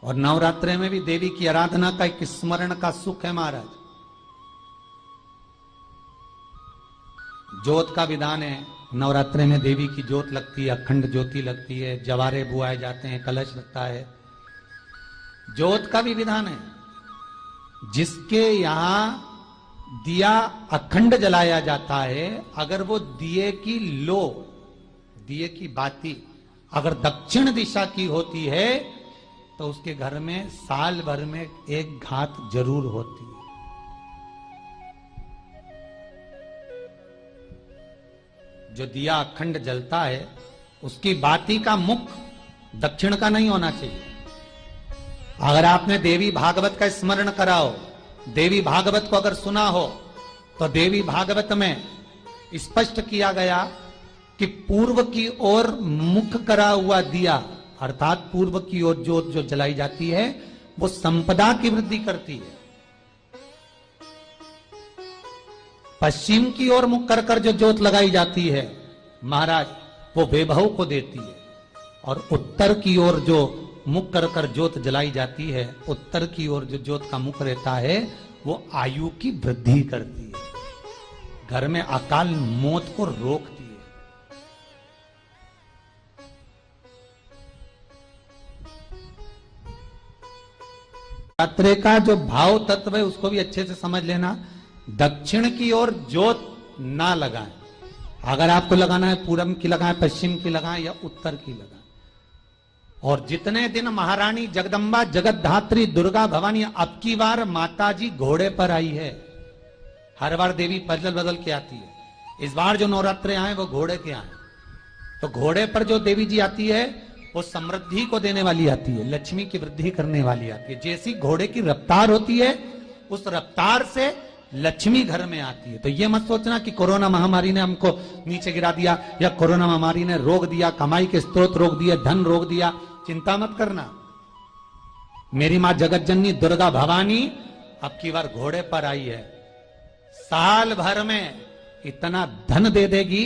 और नवरात्रे में भी देवी की आराधना का एक स्मरण का सुख है महाराज। ज्योत का विधान है, नवरात्रे में देवी की ज्योत लगती है, अखंड ज्योति लगती है, जवारे बुआए जाते हैं, कलश लगता है। ज्योत का भी विधान है। जिसके यहां दिया अखंड जलाया जाता है, अगर वो दिए की लो, दिए की बाती अगर दक्षिण दिशा की होती है तो उसके घर में साल भर में एक घात जरूर होती है। जो दिया अखंड जलता है उसकी बाती का मुख दक्षिण का नहीं होना चाहिए। अगर आपने देवी भागवत का स्मरण करा हो, देवी भागवत को अगर सुना हो, तो देवी भागवत में स्पष्ट किया गया कि पूर्व की ओर मुख करा हुआ दिया, अर्थात पूर्व की ओर ज्योत जो जलाई जाती है वो संपदा की वृद्धि करती है। पश्चिम की ओर मुख कर कर जो ज्योत लगाई जाती है महाराज, वो वैभव को देती है। और उत्तर की ओर जो मुख कर कर ज्योत जलाई जाती है, उत्तर की ओर जो ज्योत का मुख रहता है वो आयु की वृद्धि करती है, घर में अकाल मौत को रोकती है। नवरात्रे का जो भाव तत्व है उसको भी अच्छे से समझ लेना। दक्षिण की ओर ज्योत ना लगाएं। अगर आपको लगाना है पूरब की लगाएं, पश्चिम की लगाएं या उत्तर की लगाएं। और जितने दिन महारानी जगदम्बा जगतधात्री दुर्गा भवानी, अब की बार माताजी घोड़े पर आई है। हर बार देवी बदल बदल के आती है, इस बार जो नवरात्रे आए वो घोड़े के आए। तो घोड़े पर जो देवी जी आती है वो समृद्धि को देने वाली आती है, लक्ष्मी की वृद्धि करने वाली आती है। जैसी घोड़े की रफ्तार होती है उस रफ्तार से लक्ष्मी घर में आती है। तो ये मत सोचना कि कोरोना महामारी ने हमको नीचे गिरा दिया या कोरोना महामारी ने रोक दिया, कमाई के स्रोत रोक दिए, धन रोक दिया। चिंता मत करना। मेरी मां जगत जननी दुर्गा भवानी अब की बार घोड़े पर आई है। साल भर में इतना धन दे देगी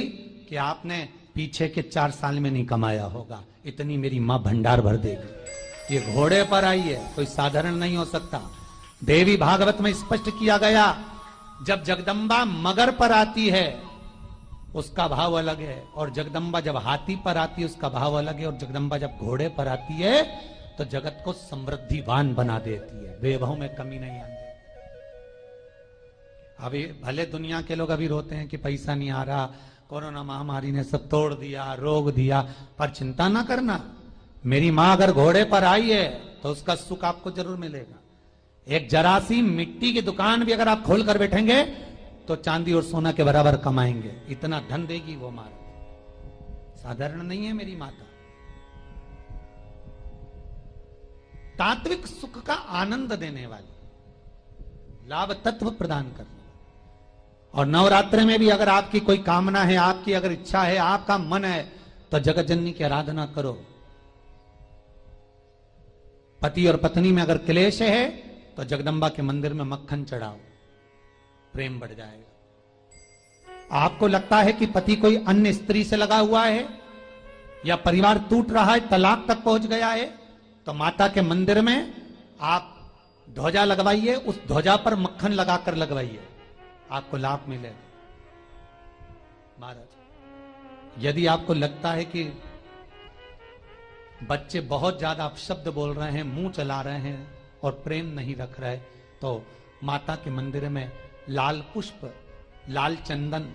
कि आपने पीछे के 4 साल में नहीं कमाया होगा, इतनी मेरी मां भंडार भर देगी। ये घोड़े पर आई है, कोई साधारण नहीं हो सकता। देवी भागवत में स्पष्ट किया गया, जब जगदम्बा मगर पर आती है उसका भाव अलग है, और जगदम्बा जब हाथी पर आती है उसका भाव अलग है, और जगदम्बा जब घोड़े पर आती है तो जगत को समृद्धिवान बना देती है, वैभव में कमी नहीं आती। अभी भले दुनिया के लोग अभी रोते हैं कि पैसा नहीं आ रहा, कोरोना महामारी ने सब तोड़ दिया, रोक दिया, पर चिंता ना करना। मेरी मां अगर घोड़े पर आई है तो उसका सुख आपको जरूर मिलेगा। एक जरा सी मिट्टी की दुकान भी अगर आप खोल कर बैठेंगे तो चांदी और सोना के बराबर कमाएंगे, इतना धन देगी वो मां। साधारण नहीं है मेरी माता। तात्विक सुख का आनंद देने वाली, लाभ तत्व प्रदान करने। और नवरात्रि में भी अगर आपकी कोई कामना है, आपकी अगर इच्छा है, आपका मन है, तो जगत जननी की आराधना करो। पति और पत्नी में अगर क्लेश है तो जगदम्बा के मंदिर में मक्खन चढ़ाओ, प्रेम बढ़ जाएगा। आपको लगता है कि पति कोई अन्य स्त्री से लगा हुआ है या परिवार टूट रहा है, तलाक तक पहुंच गया है, तो माता के मंदिर में आप ध्वजा लगवाइए, उस ध्वजा पर मक्खन लगाकर लगवाइए, आपको लाभ मिलेगा। महाराज, यदि आपको लगता है कि बच्चे बहुत ज्यादा अपशब्द बोल रहे हैं, मुंह चला रहे हैं और प्रेम नहीं रख रहे, तो माता के मंदिर में लाल पुष्प, लाल चंदन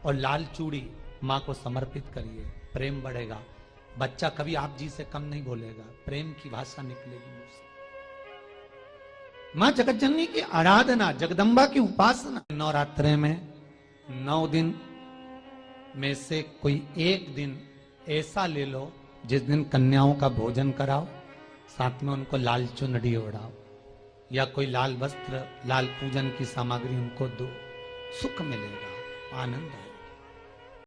और लाल चूड़ी मां को समर्पित करिए, प्रेम बढ़ेगा। बच्चा कभी आप जी से कम नहीं बोलेगा, प्रेम की भाषा निकलेगी मुंह से। मां जगत जननी की आराधना, जगदम्बा की उपासना। नवरात्रे में 9 दिन में से कोई एक दिन ऐसा ले लो जिस दिन कन्याओं का भोजन कराओ, साथ में उनको लाल चुनरी ओढ़ाओ या कोई लाल वस्त्र, लाल पूजन की सामग्री उनको दो, सुख मिलेगा, आनंद आएगा।